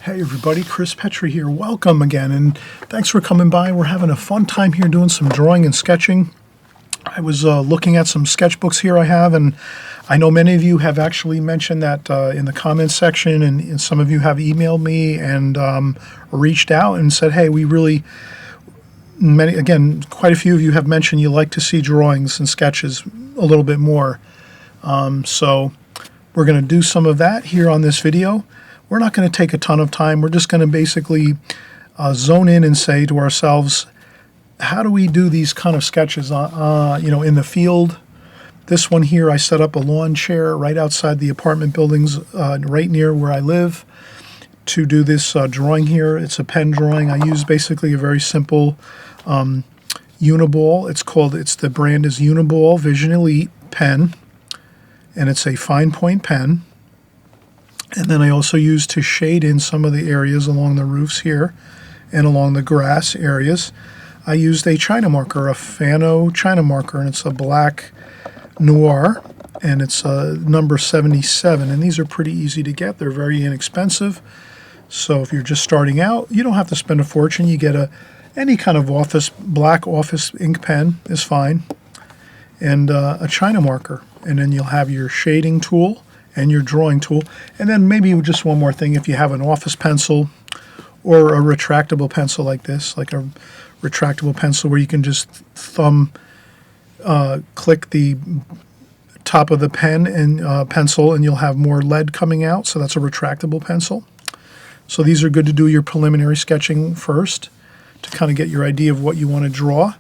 Hey everybody, Chris Petri here. Welcome again, and thanks for coming by. We're having a fun time here doing some drawing and sketching. I was looking at some sketchbooks here I have, and I know many of you have actually mentioned that in the comments section, and some of you have emailed me and reached out and said, hey, quite a few of you have mentioned you like to see drawings and sketches a little bit more. So we're going to do some of that here on this video. We're not going to take a ton of time. We're just going to basically zone in and say to ourselves, how do we do these kind of sketches in the field? This one here, I set up a lawn chair right outside the apartment buildings right near where I live to do this drawing here. It's a pen drawing. I use basically a very simple Uniball. The brand is Uniball Vision Elite pen, and it's a fine point pen. And then I also use to shade in some of the areas along the roofs here and along the grass areas. I used a China marker, a Fano China marker, and it's a black noir, and it's number 77. And these are pretty easy to get. They're very inexpensive. So if you're just starting out, you don't have to spend a fortune. You get any kind of black office ink pen is fine, and a China marker. And then you'll have your shading tool and your drawing tool. And then maybe just one more thing, if you have an office pencil or a retractable pencil like this, like a retractable pencil where you can just click the top of the pen and pencil, and you'll have more lead coming out. So that's a retractable pencil. So these are good to do your preliminary sketching first to kind of get your idea of what you want to draw.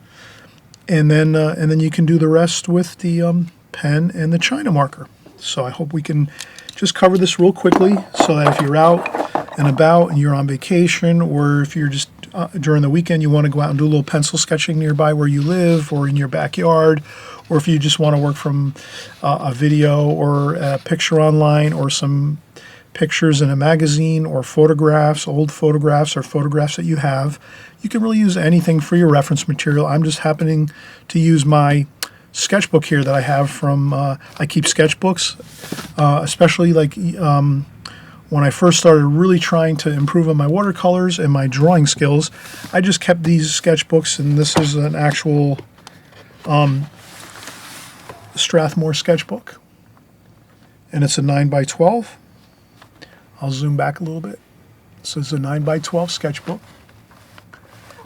And then you can do the rest with the pen and the China marker. So I hope we can just cover this real quickly so that if you're out and about and you're on vacation, or if you're just during the weekend you want to go out and do a little pencil sketching nearby where you live or in your backyard, or if you just want to work from a video or a picture online or some pictures in a magazine or photographs, old photographs or photographs that you have, you can really use anything for your reference material. I'm just happening to use my sketchbook here that I have from, I keep sketchbooks, especially like when I first started really trying to improve on my watercolors and my drawing skills, I just kept these sketchbooks, and this is an actual Strathmore sketchbook, and it's a 9x12. I'll zoom back a little bit. So it's a 9x12 sketchbook.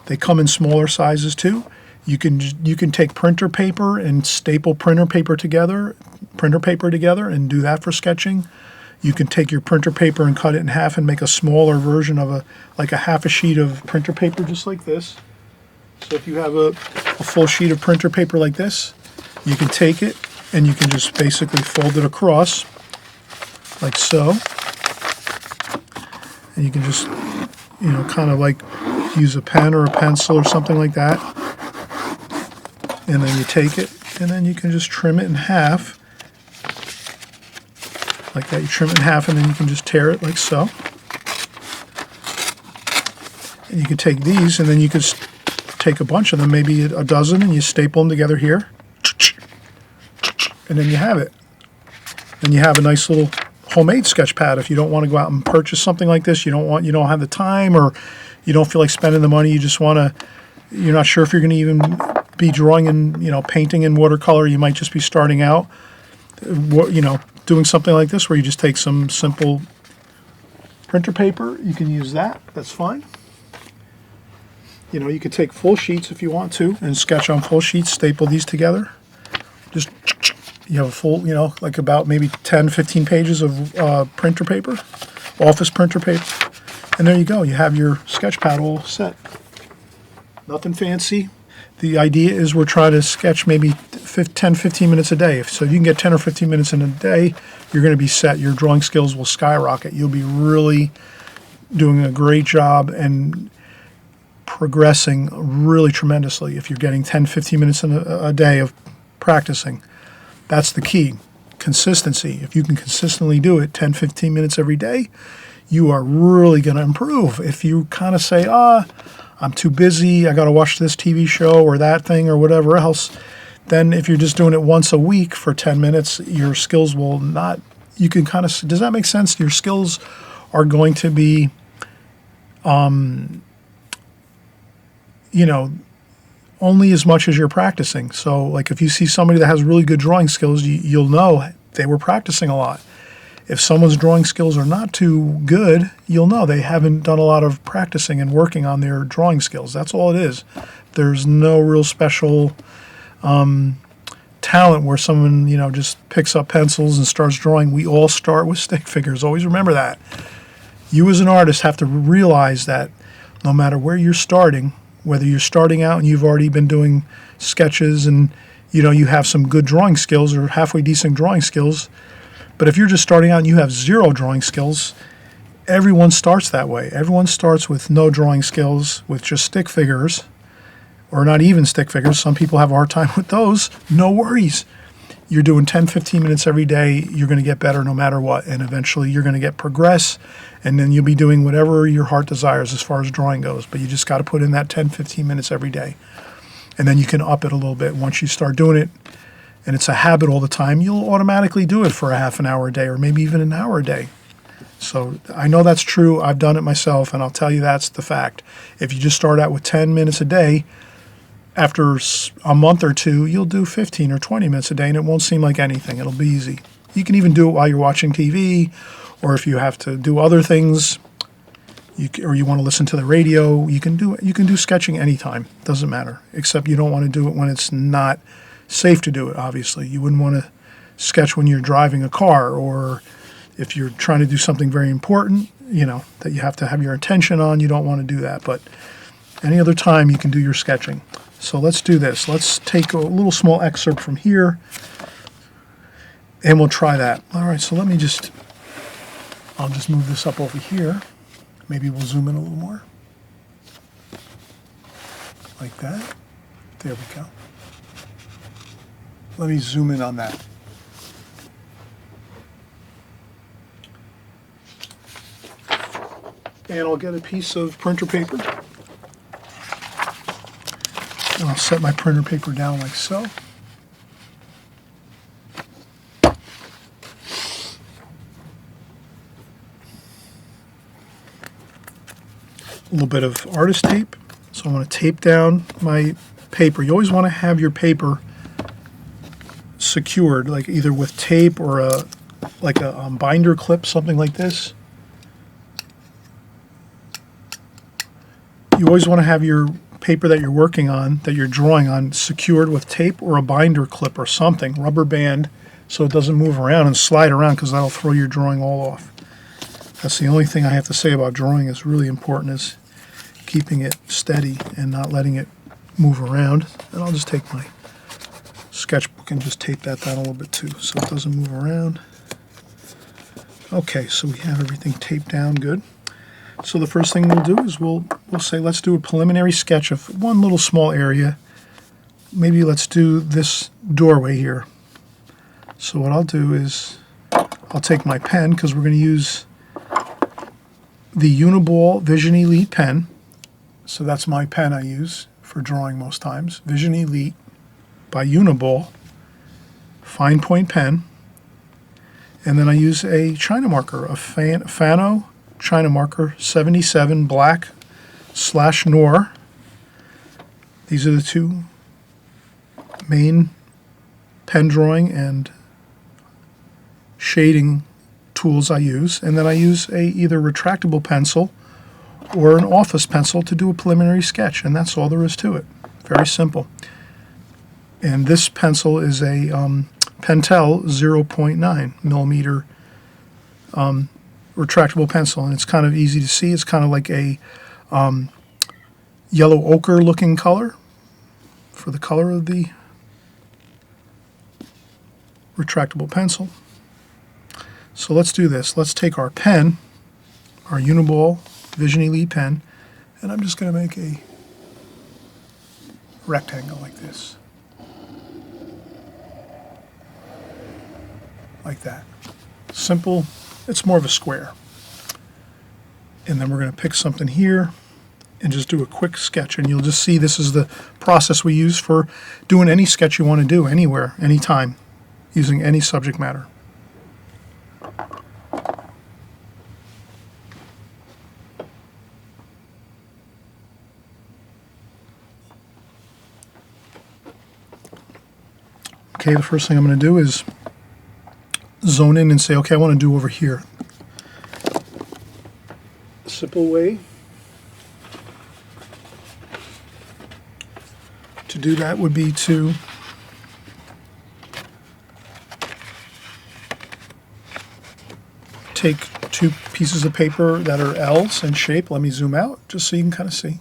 They come in smaller sizes too. You can take printer paper and staple printer paper together and do that for sketching. You can take your printer paper and cut it in half and make a smaller version of like a half a sheet of printer paper, just like this. So if you have a full sheet of printer paper like this, you can take it and you can just basically fold it across like so. And you can just, kind of like use a pen or a pencil or something like that. And then you take it, and then you can just trim it in half. Like that, you trim it in half, and then you can just tear it like so. And you can take these, and then you can take a bunch of them, maybe a dozen, and you staple them together here. And then you have it. Then you have a nice little homemade sketch pad. If you don't want to go out and purchase something like this, you don't have the time, or you don't feel like spending the money, you're not sure if you're going to even be drawing and painting in watercolor. You might just be starting out, doing something like this where you just take some simple printer paper. You can use that. That's fine. You could take full sheets if you want to and sketch on full sheets, staple these together. Just, you have a full, like about maybe 10, 15 pages of printer paper, office printer paper. And there you go. You have your sketch pad all set. Nothing fancy. The idea is we're trying to sketch maybe 10, 15 minutes a day. So if you can get 10 or 15 minutes in a day, you're going to be set. Your drawing skills will skyrocket. You'll be really doing a great job and progressing really tremendously if you're getting 10, 15 minutes in a day of practicing. That's the key. Consistency. If you can consistently do it 10, 15 minutes every day, you are really going to improve. If you kind of say, I'm too busy, I got to watch this TV show or that thing or whatever else, then if you're just doing it once a week for 10 minutes, your skills will not, you can kind of, does that make sense? Your skills are going to be you know, only as much as you're practicing. So like if you see somebody that has really good drawing skills, you'll know they were practicing a lot. If someone's drawing skills are not too good, you'll know they haven't done a lot of practicing and working on their drawing skills. That's all it is. There's no real special talent where someone, you know, just picks up pencils and starts drawing. We all start with stick figures. Always remember that. You as an artist have to realize that no matter where you're starting, whether you're starting out and you've already been doing sketches and, you know, you have some good drawing skills or halfway decent drawing skills, but if you're just starting out and you have zero drawing skills, everyone starts that way. Everyone starts with no drawing skills, with just stick figures, or not even stick figures. Some people have a hard time with those. No worries. You're doing 10, 15 minutes every day. You're going to get better no matter what. And eventually you're going to get progress. And then you'll be doing whatever your heart desires as far as drawing goes. But you just got to put in that 10, 15 minutes every day. And then you can up it a little bit. Once you start doing it, and it's a habit all the time, you'll automatically do it for a half an hour a day or maybe even an hour a day. So I know that's true. I've done it myself, and I'll tell you that's the fact. If you just start out with 10 minutes a day, after a month or two, you'll do 15 or 20 minutes a day, and it won't seem like anything. It'll be easy. You can even do it while you're watching TV, or if you have to do other things, or you want to listen to the radio, you can do sketching anytime. Doesn't matter, except you don't want to do it when it's not safe to do it, obviously. You wouldn't want to sketch when you're driving a car, or if you're trying to do something very important, you know, that you have to have your attention on, you don't want to do that. But any other time you can do your sketching. So let's do this. Let's take a little small excerpt from here, and we'll try that. All right, so I'll just move this up over here. Maybe we'll zoom in a little more. Like that. There we go. Let me zoom in on that. And I'll get a piece of printer paper. And I'll set my printer paper down like so. A little bit of artist tape. So I'm going to tape down my paper. You always want to have your paper secured, like either with tape or a binder clip, something like this. You always want to have your paper that you're working on, that you're drawing on, secured with tape or a binder clip or something, rubber band, so it doesn't move around and slide around, because that'll throw your drawing all off. That's the only thing I have to say about drawing is really important, is keeping it steady and not letting it move around. And I'll just take my sketchbook and just tape that down a little bit too, so it doesn't move around. Okay, so we have everything taped down good. So the first thing we'll do is we'll say, let's do a preliminary sketch of one little small area. Maybe let's do this doorway here. So what I'll do is I'll take my pen, because we're going to use the Uniball Vision Elite pen. So that's my pen I use for drawing most times. Vision Elite by Uniball, fine point pen. And then I use a China marker, a Fano China marker 77 black /Noir. These are the two main pen drawing and shading tools I use. And then I use a either retractable pencil or an office pencil to do a preliminary sketch, and that's all there is to it. Very simple. And this pencil is a Pentel 0.9 millimeter retractable pencil, and it's kind of easy to see. It's kind of like a yellow ochre looking color for the color of the retractable pencil. So let's do this. Let's take our pen, our Uniball Vision Elite pen, and I'm just going to make a rectangle like this. Like that. Simple. It's more of a square. And then we're going to pick something here and just do a quick sketch. And you'll just see this is the process we use for doing any sketch you want to do anywhere, anytime, using any subject matter. Okay, the first thing I'm going to do is zone in and say, okay, I want to do over here. Simple way to do that would be to take two pieces of paper that are L's in shape. Let me zoom out just so you can kind of see.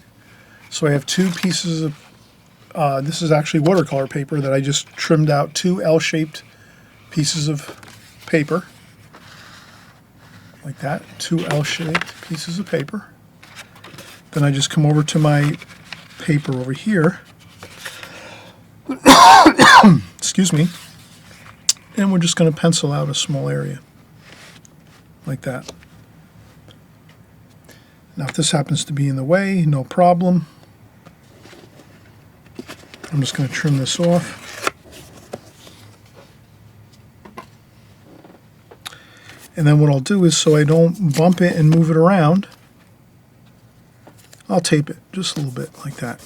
So I have two pieces of, this is actually watercolor paper that I just trimmed out, two L-shaped pieces of paper. Like that, two L-shaped pieces of paper. Then I just come over to my paper over here. Excuse me. And we're just going to pencil out a small area. Like that. Now if this happens to be in the way, no problem. I'm just going to trim this off. And then what I'll do is, so I don't bump it and move it around, I'll tape it just a little bit like that.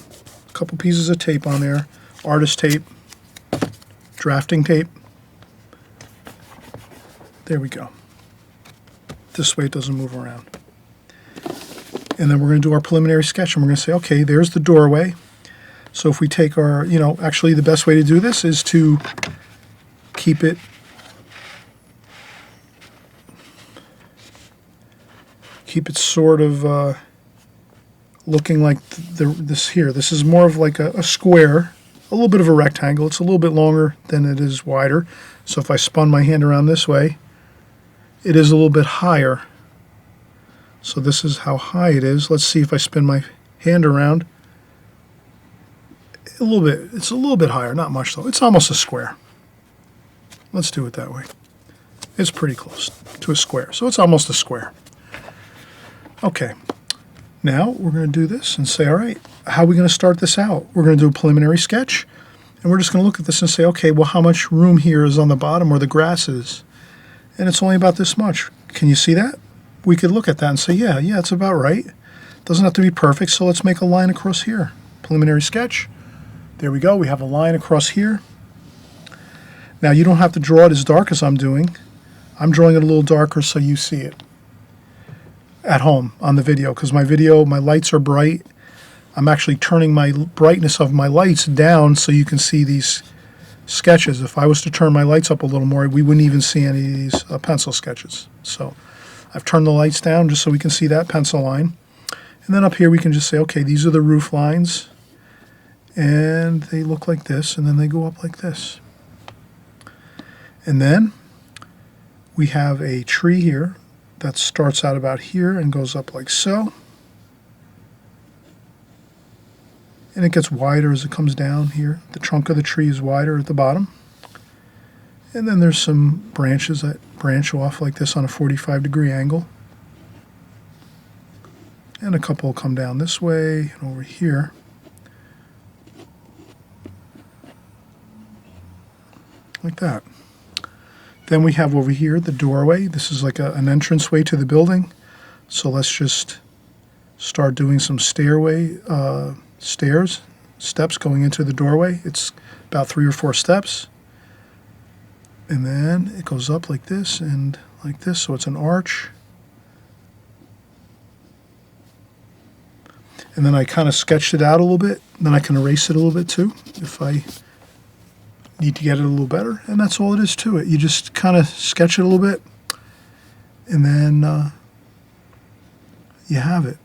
A couple pieces of tape on there, artist tape, drafting tape. There we go. This way it doesn't move around. And then we're going to do our preliminary sketch, and we're going to say, okay, there's the doorway. So if we take our, actually the best way to do this is to keep it sort of looking like this here. This is more of like a square, a little bit of a rectangle. It's a little bit longer than it is wider. So if I spun my hand around this way, it is a little bit higher. So this is how high it is. Let's see if I spin my hand around. A little bit. It's a little bit higher, not much though. It's almost a square. Let's do it that way. It's pretty close to a square. So it's almost a square. Okay. Now we're going to do this and say, all right, how are we going to start this out? We're going to do a preliminary sketch, and we're just going to look at this and say, okay, well, how much room here is on the bottom where the grass is? And it's only about this much. Can you see that? We could look at that and say, yeah, it's about right. Doesn't have to be perfect, so let's make a line across here. Preliminary sketch. There we go. We have a line across here. Now, you don't have to draw it as dark as I'm doing. I'm drawing it a little darker so you see it at home on the video, because my lights are bright. I'm actually turning my brightness of my lights down so you can see these sketches. If I was to turn my lights up a little more, we wouldn't even see any of these pencil sketches. So I've turned the lights down just so we can see that pencil line. And then up here we can just say, okay, these are the roof lines. And they look like this, and then they go up like this. And then we have a tree here that starts out about here and goes up like so. And it gets wider as it comes down here. The trunk of the tree is wider at the bottom. And then there's some branches that branch off like this on a 45-degree angle. And a couple will come down this way and over here. Like that. Then we have over here the doorway. This is like an entranceway to the building. So let's just start doing some steps going into the doorway. It's about 3 or 4 steps. And then it goes up like this and like this, so it's an arch. And then I kind of sketched it out a little bit. Then I can erase it a little bit too if I need to get it a little better. And that's all it is to it. You just kind of sketch it a little bit, and then you have it.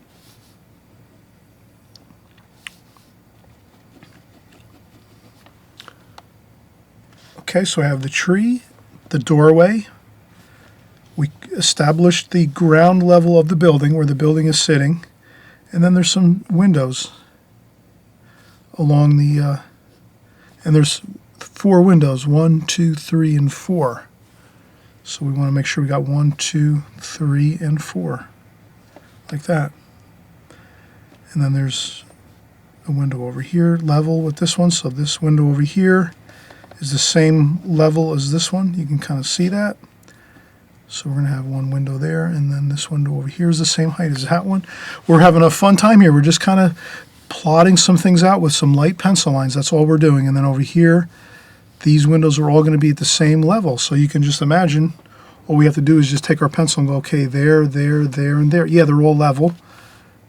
Okay, so I have the tree, the doorway. We established the ground level of the building where the building is sitting, and then there's some windows along the, and there's 4 windows, 1, 2, 3, and 4. So we want to make sure we got 1, 2, 3, and 4, like that. And then there's a window over here, level with this one. So this window over here is the same level as this one. You can kind of see that. So we're going to have one window there, and then this window over here is the same height as that one. We're having a fun time here. We're just kind of plotting some things out with some light pencil lines. That's all we're doing. And then over here, these windows are all going to be at the same level. So you can just imagine, all we have to do is just take our pencil and go, okay, there, there, there, and there. Yeah, they're all level.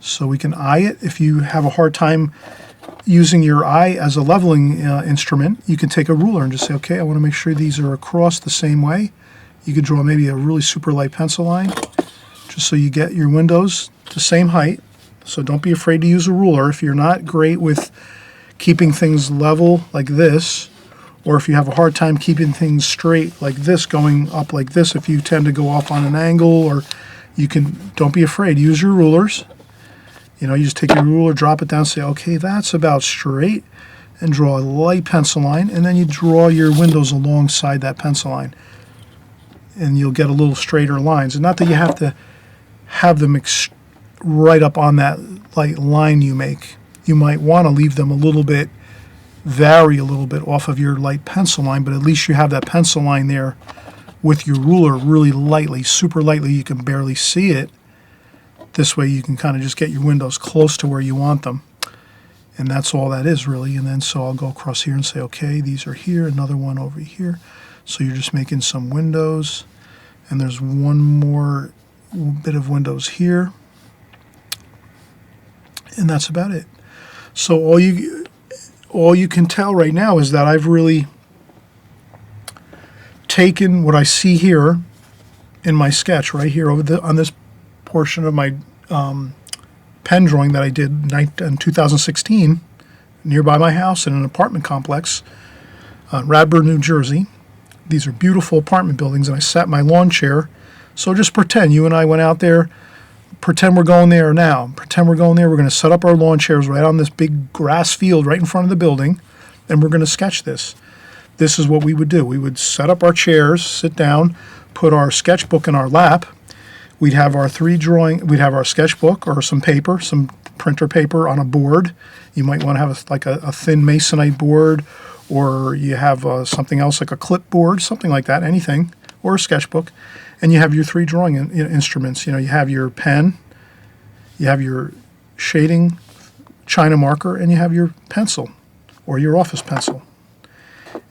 So we can eye it. If you have a hard time using your eye as a leveling instrument, you can take a ruler and just say, okay, I want to make sure these are across the same way. You could draw maybe a really super light pencil line, just so you get your windows the same height. So don't be afraid to use a ruler. If you're not great with keeping things level like this, or if you have a hard time keeping things straight like this, going up like this, if you tend to go off on an angle, or don't be afraid, use your rulers. You know, you just take your ruler, drop it down, say, okay, that's about straight, and draw a light pencil line, and then you draw your windows alongside that pencil line, and you'll get a little straighter lines. And not that you have to have them right up on that light line you make. You might want to leave them a little bit, vary a little bit off of your light pencil line, but at least you have that pencil line there with your ruler really lightly, super lightly, you can barely see it. This way you can kind of just get your windows close to where you want them. And that's all that is really. And then so I'll go across here and say, okay, these are here, another one over here. So you're just making some windows. And there's one more bit of windows here. And that's about it. So all you can tell right now is that I've really taken what I see here in my sketch right here on this portion of my pen drawing that I did in 2016 nearby my house in an apartment complex in Radford, New Jersey. These are beautiful apartment buildings, and I sat in my lawn chair. So just pretend you and I went out there. Pretend we're going there now. Pretend we're going there. We're going to set up our lawn chairs right on this big grass field right in front of the building, and we're going to sketch this. This is what we would do. We would set up our chairs, sit down, put our sketchbook in our lap. We'd have our we'd have our sketchbook or some paper, some printer paper on a board. You might want to have a thin masonite board, or you have something else like a clipboard, something like that, anything, or a sketchbook. And you have your three drawing instruments. You know, you have your pen, you have your shading China marker, and you have your pencil or your office pencil.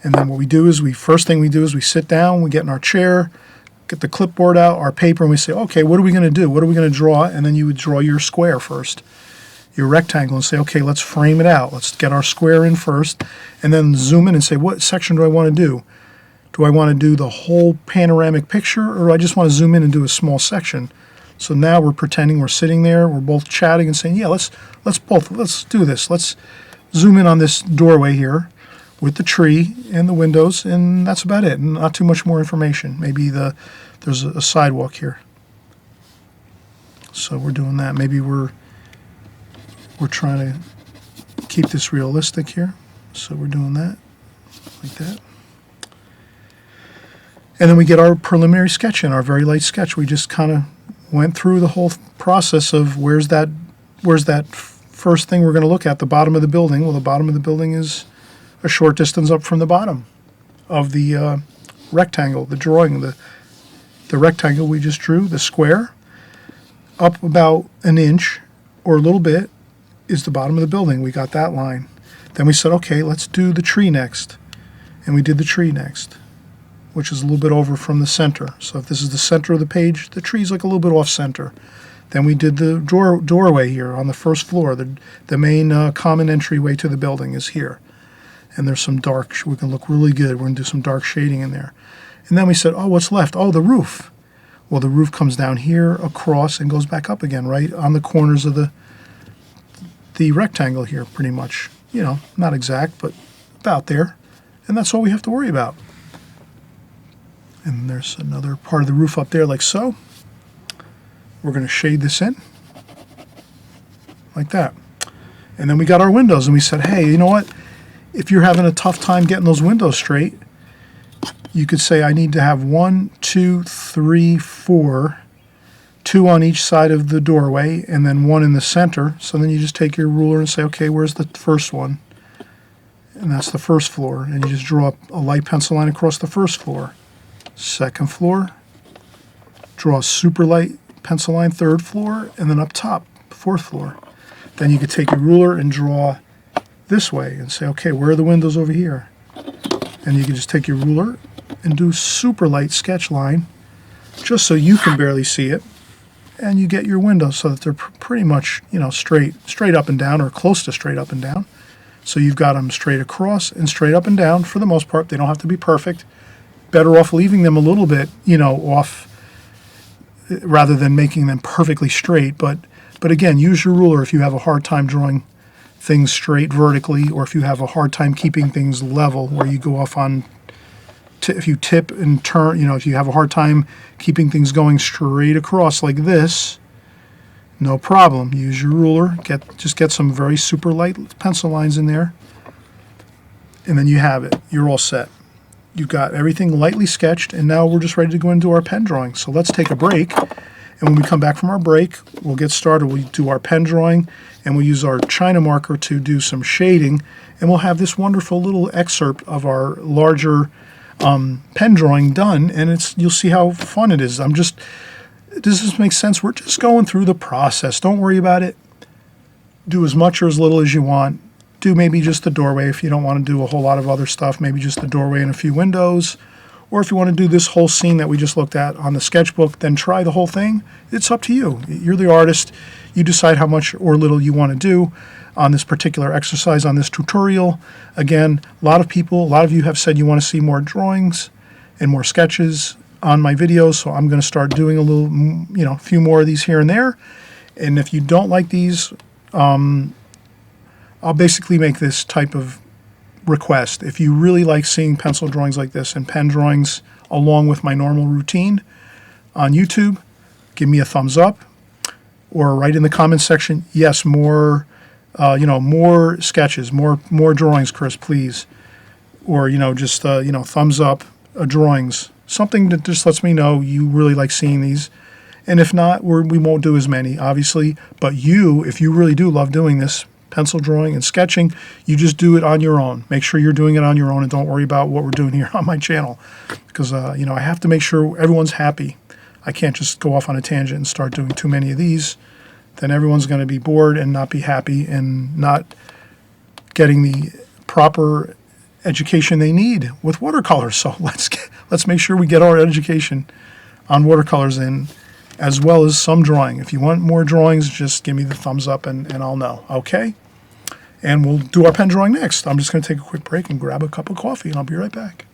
And then what we do is first thing we do is we sit down, we get in our chair, get the clipboard out, our paper, and we say, okay, what are we going to do? What are we going to draw? And then you would draw your square first, your rectangle, and say, okay, let's frame it out. Let's get our square in first, and then zoom in and say, what section do I want to do? Do I want to do the whole panoramic picture, or do I just want to zoom in and do a small section? So now we're pretending we're sitting there, we're both chatting and saying, yeah, let's do this. Let's zoom in on this doorway here with the tree and the windows, and that's about it. Not too much more information. Maybe there's a sidewalk here. So we're doing that. Maybe we're trying to keep this realistic here. So we're doing that, like that. And then we get our preliminary sketch in, our very light sketch. We just kind of went through the whole process of where's that first thing we're going to look at, the bottom of the building. Well, the bottom of the building is a short distance up from the bottom of the rectangle, the drawing, the rectangle we just drew, the square, up about an inch or a little bit is the bottom of the building. We got that line. Then we said, okay, let's do the tree next. And we did the tree next, which is a little bit over from the center. So if this is the center of the page, the tree's like a little bit off center. Then we did the doorway here on the first floor. The main common entryway to the building is here. And there's some dark, we can look really good. We're going to do some dark shading in there. And then we said, oh, what's left? Oh, the roof. Well, the roof comes down here, across, and goes back up again, right on the corners of the rectangle here, pretty much. You know, not exact, but about there. And that's all we have to worry about. And there's another part of the roof up there like so. We're going to shade this in like that. And then we got our windows, and we said, hey, you know what? If you're having a tough time getting those windows straight, you could say I need to have 1, 2, 3, 4, 2 on each side of the doorway, and then 1 in the center. So then you just take your ruler and say, okay, where's the first one? And that's the first floor. And you just draw a light pencil line across the first floor. Second floor, draw a super light pencil line, third floor, and then up top, fourth floor. Then you could take your ruler and draw this way and say, okay, where are the windows over here? And you can just take your ruler and do super light sketch line, just so you can barely see it. And you get your windows so that they're pretty much, straight up and down, or close to straight up and down. So you've got them straight across and straight up and down for the most part. They don't have to be perfect. Better off leaving them a little bit, off, rather than making them perfectly straight. But again, use your ruler if you have a hard time drawing things straight vertically, or if you have a hard time keeping things level, where you go off on, if you tip and turn, if you have a hard time keeping things going straight across like this, no problem. Use your ruler. Just get some very super light pencil lines in there, and then you have it. You're all set. You've got everything lightly sketched, and now we're just ready to go into our pen drawing. So let's take a break, and when we come back from our break, we'll get started. We'll do our pen drawing, and we'll use our China marker to do some shading, and we'll have this wonderful little excerpt of our larger pen drawing done, and you'll see how fun it is. Does this make sense? We're just going through the process. Don't worry about it. Do as much or as little as you want. Do maybe just the doorway if you don't want to do a whole lot of other stuff, maybe just the doorway and a few windows. Or if you want to do this whole scene that we just looked at on the sketchbook, then try the whole thing. It's up to you. You're the artist. You decide how much or little you want to do on this particular exercise, on this tutorial. Again, a lot of you have said you want to see more drawings and more sketches on my videos, so I'm going to start doing a few more of these here and there. And if you don't like these, I'll basically make this type of request. If you really like seeing pencil drawings like this and pen drawings along with my normal routine on YouTube, give me a thumbs up, or write in the comments section, yes, more sketches, more drawings, Chris, please. Or, thumbs up, drawings. Something that just lets me know you really like seeing these. And if not, we won't do as many, obviously. But if you really do love doing this, pencil drawing and sketching, you just do it on your own. Make sure you're doing it on your own, and don't worry about what we're doing here on my channel. Because, I have to make sure everyone's happy. I can't just go off on a tangent and start doing too many of these. Then everyone's going to be bored and not be happy and not getting the proper education they need with watercolors. So let's make sure we get our education on watercolors in, as well as some drawing. If you want more drawings, just give me the thumbs up and I'll know. Okay? And we'll do our pen drawing next. I'm just going to take a quick break and grab a cup of coffee, and I'll be right back.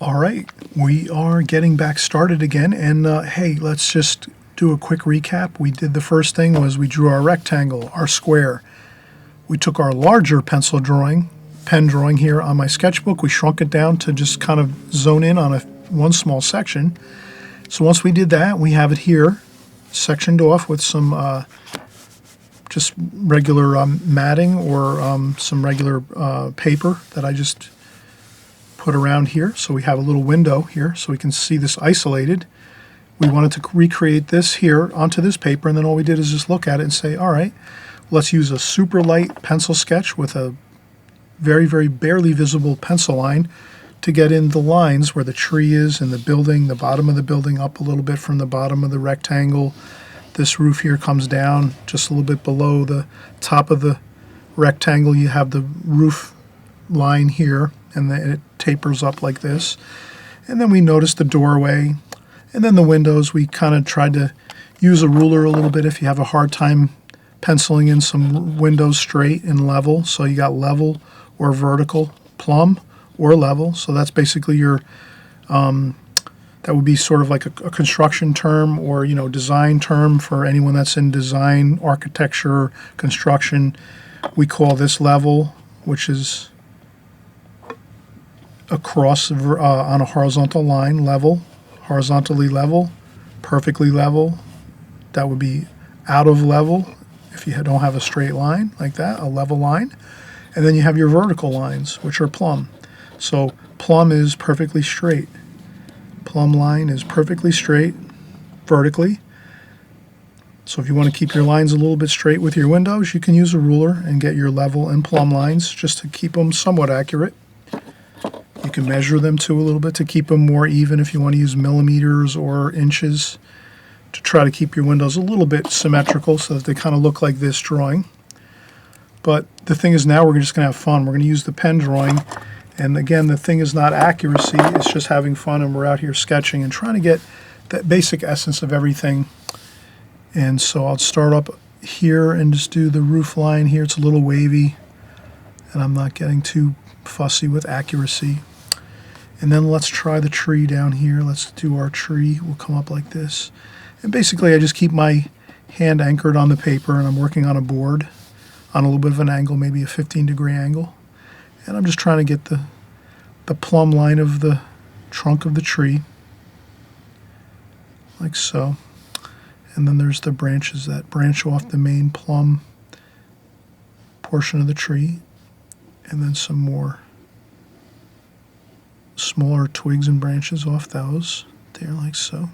All right, we are getting back started again, and hey, let's just do a quick recap. We did the first thing was we drew our rectangle, our square. We took our larger pen drawing here on my sketchbook. We shrunk it down to just kind of zone in on one small section. So once we did that, we have it here sectioned off with some just regular matting, or some regular paper that I just put around here. So we have a little window here so we can see this isolated. We wanted to recreate this here onto this paper, and then all we did is just look at it and say, all right, let's use a super light pencil sketch with a very, very barely visible pencil line to get in the lines where the tree is and the building, the bottom of the building up a little bit from the bottom of the rectangle. This roof here comes down just a little bit below the top of the rectangle. You have the roof line here, and then it tapers up like this. And then we notice the doorway, and then the windows. We kind of tried to use a ruler a little bit if you have a hard time penciling in some windows straight and level. So you got level or vertical, plumb or level. So that's basically your, that would be sort of like a construction term, or, design term for anyone that's in design, architecture, construction. We call this level, which is across on a horizontal line, level, horizontally level, perfectly level. That would be out of level if you don't have a straight line like that, a level line. And then you have your vertical lines, which are plumb. So plumb is perfectly straight. Plumb line is perfectly straight vertically. So if you want to keep your lines a little bit straight with your windows, you can use a ruler and get your level and plumb lines just to keep them somewhat accurate. You can measure them too a little bit to keep them more even if you want to use millimeters or inches to try to keep your windows a little bit symmetrical so that they kind of look like this drawing. But the thing is, now we're just going to have fun. We're going to use the pen drawing. And again, the thing is not accuracy, it's just having fun, and we're out here sketching and trying to get that basic essence of everything. And so I'll start up here and just do the roof line here. It's a little wavy, and I'm not getting too fussy with accuracy. And then let's try the tree down here. Let's do our tree. We'll come up like this. And basically I just keep my hand anchored on the paper, and I'm working on a board on a little bit of an angle, maybe a 15-degree angle. And I'm just trying to get the plumb line of the trunk of the tree, like so. And then there's the branches that branch off the main plumb portion of the tree, and then some more smaller twigs and branches off those there, like so.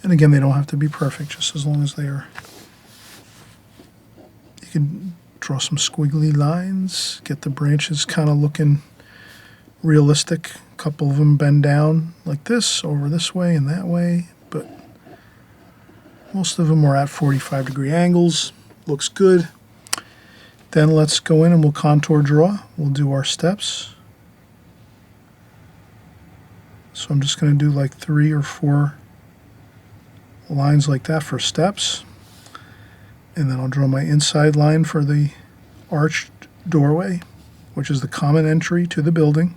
And again, they don't have to be perfect, just as long as they are. You can draw some squiggly lines, get the branches kind of looking realistic. A couple of them bend down like this, over this way and that way, but most of them are at 45-degree angles. Looks good. Then let's go in and we'll contour draw. We'll do our steps. So I'm just going to do like 3 or 4 lines like that for steps. And then I'll draw my inside line for the arched doorway, which is the common entry to the building.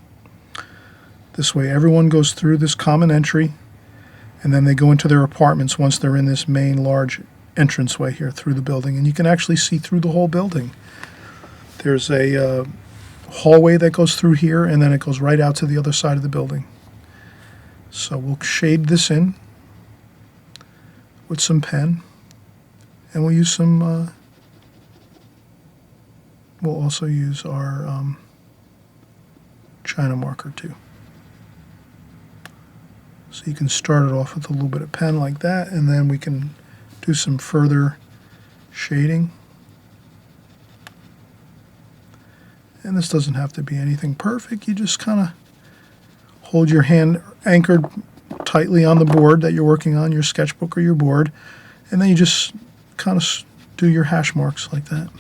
This way everyone goes through this common entry, and then they go into their apartments once they're in this main large entranceway here through the building. And you can actually see through the whole building. There's a hallway that goes through here, and then it goes right out to the other side of the building. So we'll shade this in with some pen, and we'll use some, we'll also use our China marker too. So you can start it off with a little bit of pen like that, and then we can do some further shading. And this doesn't have to be anything perfect. You just kind of hold your hand anchored tightly on the board that you're working on, your sketchbook or your board, and then you just kind of do your hash marks like that.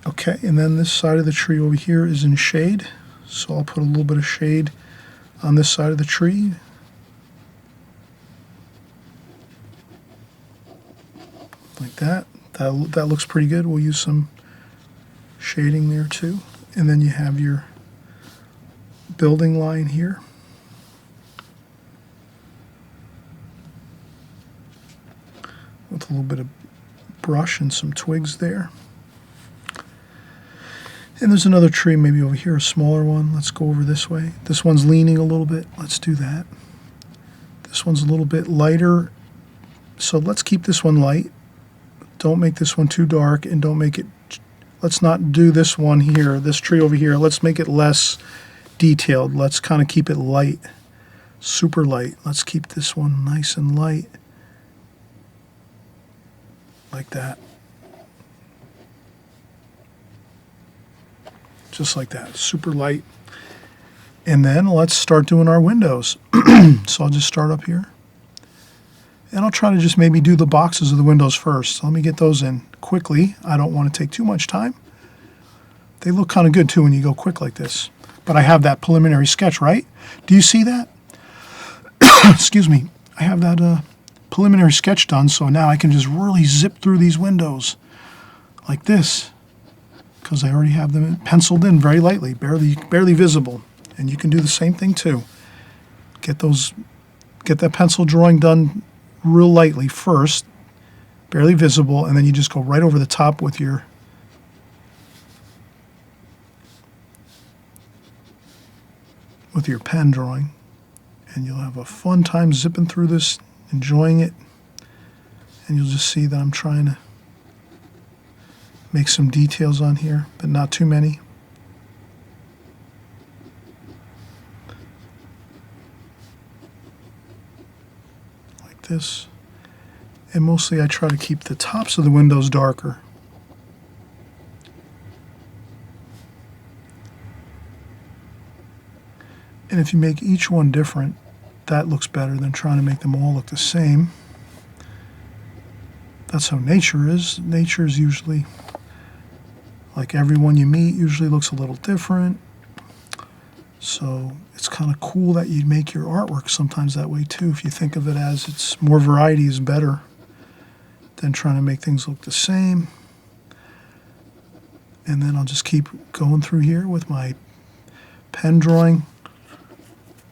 Okay, and then this side of the tree over here is in shade, so I'll put a little bit of shade on this side of the tree. Like that. That looks pretty good. We'll use some shading there too. And then you have your building line here. With a little bit of brush and some twigs there. And there's another tree maybe over here, a smaller one. Let's go over this way. This one's leaning a little bit. Let's do that. This one's a little bit lighter. So let's keep this one light. Don't make this one too dark, and don't make it, let's not do this one here, this tree over here. Let's make it less detailed. Let's kind of keep it light, super light. Let's keep this one nice and light, like that. Just like that, super light. And then let's start doing our windows. So I'll just start up here. And I'll try to just maybe do the boxes of the windows first. So let me get those in quickly. I don't want to take too much time. They look kind of good too when you go quick like this. But I have that preliminary sketch, right? Do you see that? Excuse me. I have that preliminary sketch done, so now I can just really zip through these windows like this, because I already have them penciled in very lightly, barely visible. And you can do the same thing too. Get that pencil drawing done real lightly first, barely visible, and then you just go right over the top with your pen drawing, and you'll have a fun time zipping through this, enjoying it. And you'll just see that I'm trying to make some details on here, but not too many. This, and mostly I try to keep the tops of the windows darker. And if you make each one different, That looks better than trying to make them all look the same. That's how nature is. Nature is usually, like everyone you meet, usually looks a little different. So it's kind of cool that you make your artwork sometimes that way too. If you think of it as it's more variety is better than trying to make things look the same. And then I'll just keep going through here with my pen drawing,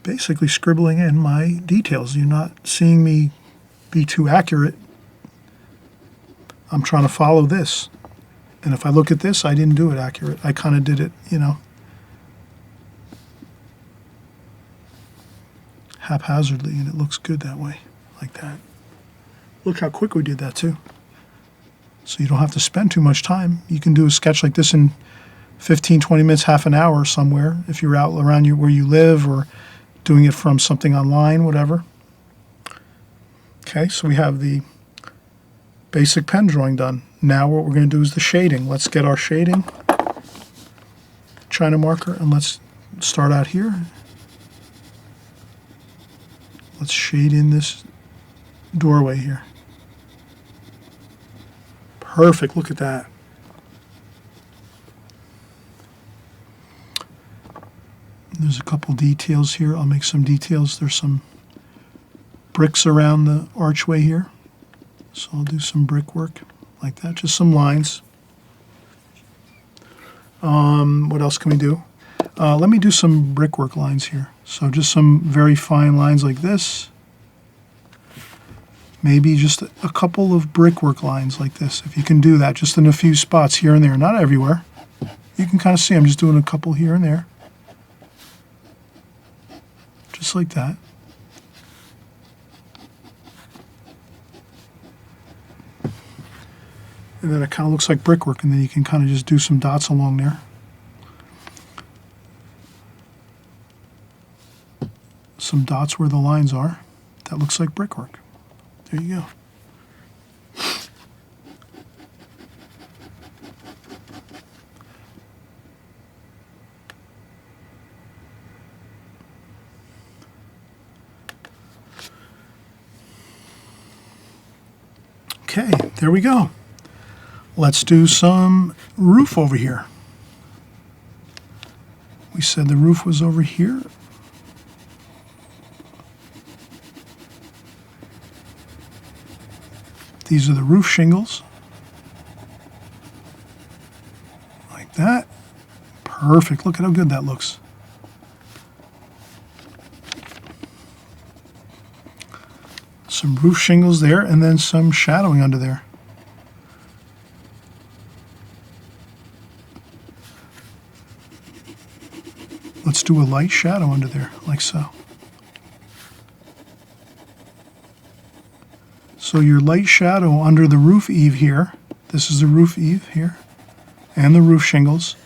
basically scribbling in my details. You're not seeing me be too accurate. I'm trying to follow this. And if I look at this, I didn't do it accurate. I kind of did it, haphazardly, and it looks good that way, like that. Look how quick we did that too. So you don't have to spend too much time. You can do a sketch like this in 15, 20 minutes, half an hour somewhere, if you're out around where you live or doing it from something online, whatever. Okay, so we have the basic pen drawing done. Now what we're going to do is the shading. Let's get our shading, China marker, and let's start out here. Let's shade in this doorway here. Perfect, look at that. There's a couple details here. I'll make some details. There's some bricks around the archway here. So I'll do some brickwork like that, just some lines. What else can we do? Let me do some brickwork lines here. So just some very fine lines like this. Maybe just a couple of brickwork lines like this, if you can do that, just in a few spots here and there, not everywhere. You can kind of see I'm just doing a couple here and there. Just like that. And then it kind of looks like brickwork, and then you can kind of just do some dots along there. Some dots where the lines are. That looks like brickwork. There you go. Okay, there we go. Let's do some roof over here. We said the roof was over here. These are the roof shingles. Like that. Perfect. Look at how good that looks. Some roof shingles there, and then some shadowing under there. Let's do a light shadow under there, like so. So your light shadow under the roof eave here, this is the roof eave here, and the roof shingles.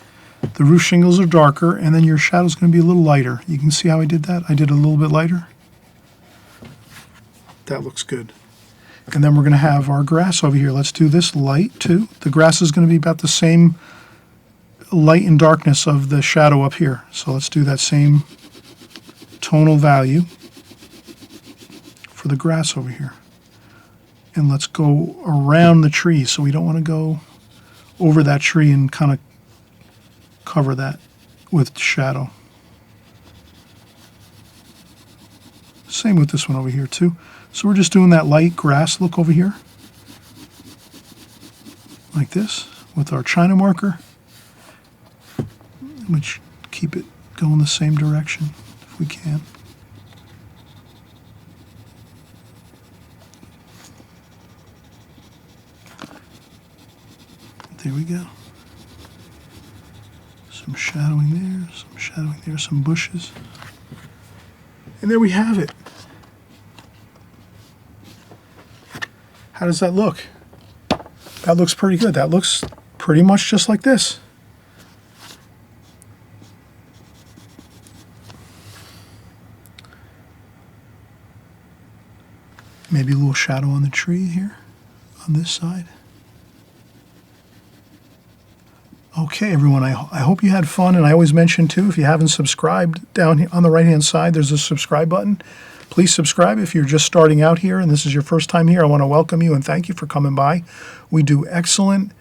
The roof shingles are darker, and then your shadow's going to be a little lighter. You can see how I did that? I did it a little bit lighter. That looks good. And then we're going to have our grass over here. Let's do this light too. The grass is going to be about the same light and darkness of the shadow up here. So let's do that same tonal value for the grass over here. And let's go around the tree. So we don't want to go over that tree and kind of cover that with shadow. Same with this one over here too. So we're just doing that light grass look over here. Like this with our China marker. Which keep it going the same direction if we can. There we go. Some shadowing there, some shadowing there, some bushes. And there we have it. How does that look? That looks pretty good. That looks pretty much just like this. Maybe a little shadow on the tree here, on this side. Okay, everyone, I hope you had fun, and I always mention, too, if you haven't subscribed, down here on the right-hand side, there's a subscribe button. Please subscribe if you're just starting out here and this is your first time here. I want to welcome you and thank you for coming by. We do excellent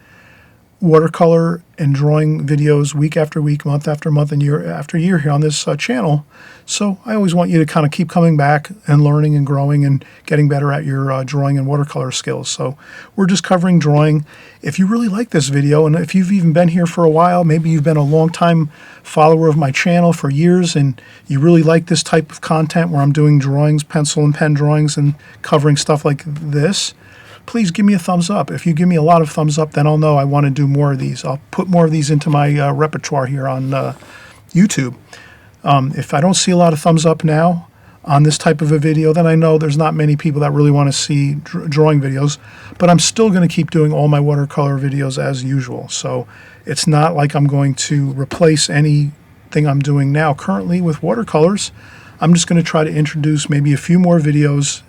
watercolor and drawing videos week after week, month after month, and year after year here on this channel. So I always want you to kind of keep coming back and learning and growing and getting better at your drawing and watercolor skills. So we're just covering drawing. If you really like this video, and if you've even been here for a while, maybe you've been a long time follower of my channel for years, and you really like this type of content where I'm doing drawings, pencil and pen drawings, and covering stuff like this, please give me a thumbs up. If you give me a lot of thumbs up, then I'll know I want to do more of these. I'll put more of these into my repertoire here on YouTube. If I don't see a lot of thumbs up now on this type of a video, then I know there's not many people that really want to see drawing videos, but I'm still going to keep doing all my watercolor videos as usual. So it's not like I'm going to replace anything I'm doing now currently with watercolors. I'm just going to try to introduce maybe a few more videos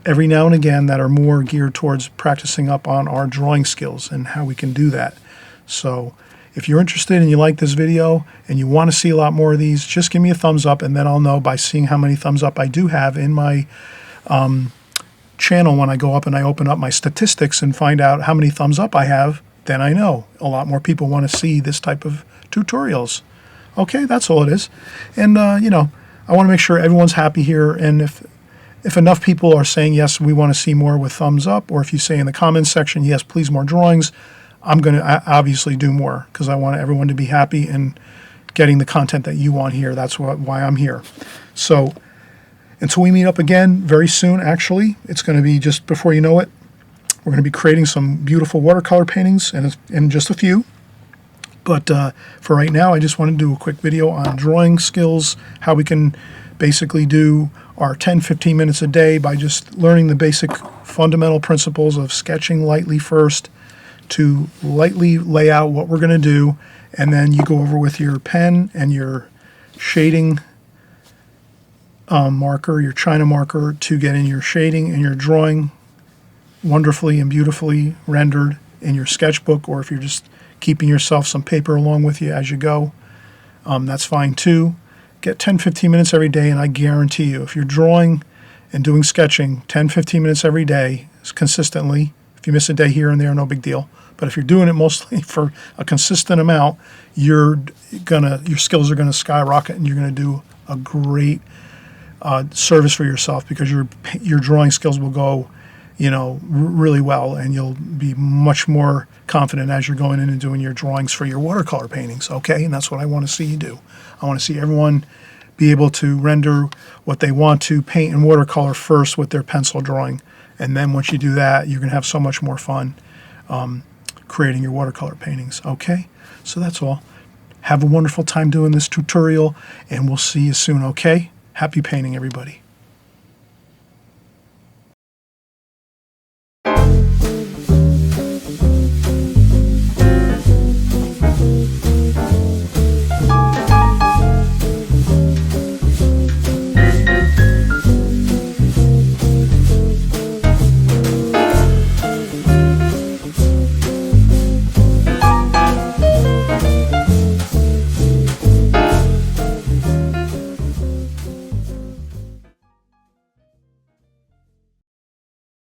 every now and again that are more geared towards practicing up on our drawing skills and how we can do that. So if you're interested and you like this video and you want to see a lot more of these, just give me a thumbs up, and then I'll know by seeing how many thumbs up I do have in my channel. When I go up and I open up my statistics and find out how many thumbs up I have, then I know a lot more people want to see this type of tutorials. Okay, that's all it is. And, you know, I want to make sure everyone's happy here, and if enough people are saying, yes, we want to see more with thumbs up, or if you say in the comments section, yes, please, more drawings, I'm going to obviously do more because I want everyone to be happy and getting the content that you want here. That's why I'm here. So until we meet up again very soon, actually, it's going to be just before you know it, we're going to be creating some beautiful watercolor paintings in just a few. But for right now, I just want to do a quick video on drawing skills, how we can basically do our 10-15 minutes a day by just learning the basic fundamental principles of sketching lightly first, to lightly lay out what we're going to do, and then you go over with your pen and your shading marker, your China marker, to get in your shading and your drawing wonderfully and beautifully rendered in your sketchbook, or if you're just keeping yourself some paper along with you as you go, that's fine too. Get 10-15 minutes every day, and I guarantee you, if you're drawing and doing sketching 10-15 minutes every day consistently, if you miss a day here and there, no big deal. But if you're doing it mostly for a consistent amount, your skills are gonna skyrocket, and you're gonna do a great service for yourself, because your drawing skills will go, you know, really well, and you'll be much more confident as you're going in and doing your drawings for your watercolor paintings. Okay, and that's what I want to see you do. I want to see everyone be able to render what they want to paint in watercolor first with their pencil drawing, and then once you do that, you're going to have so much more fun creating your watercolor paintings. Okay, so that's all. Have a wonderful time doing this tutorial, and we'll see you soon. Okay, happy painting, everybody.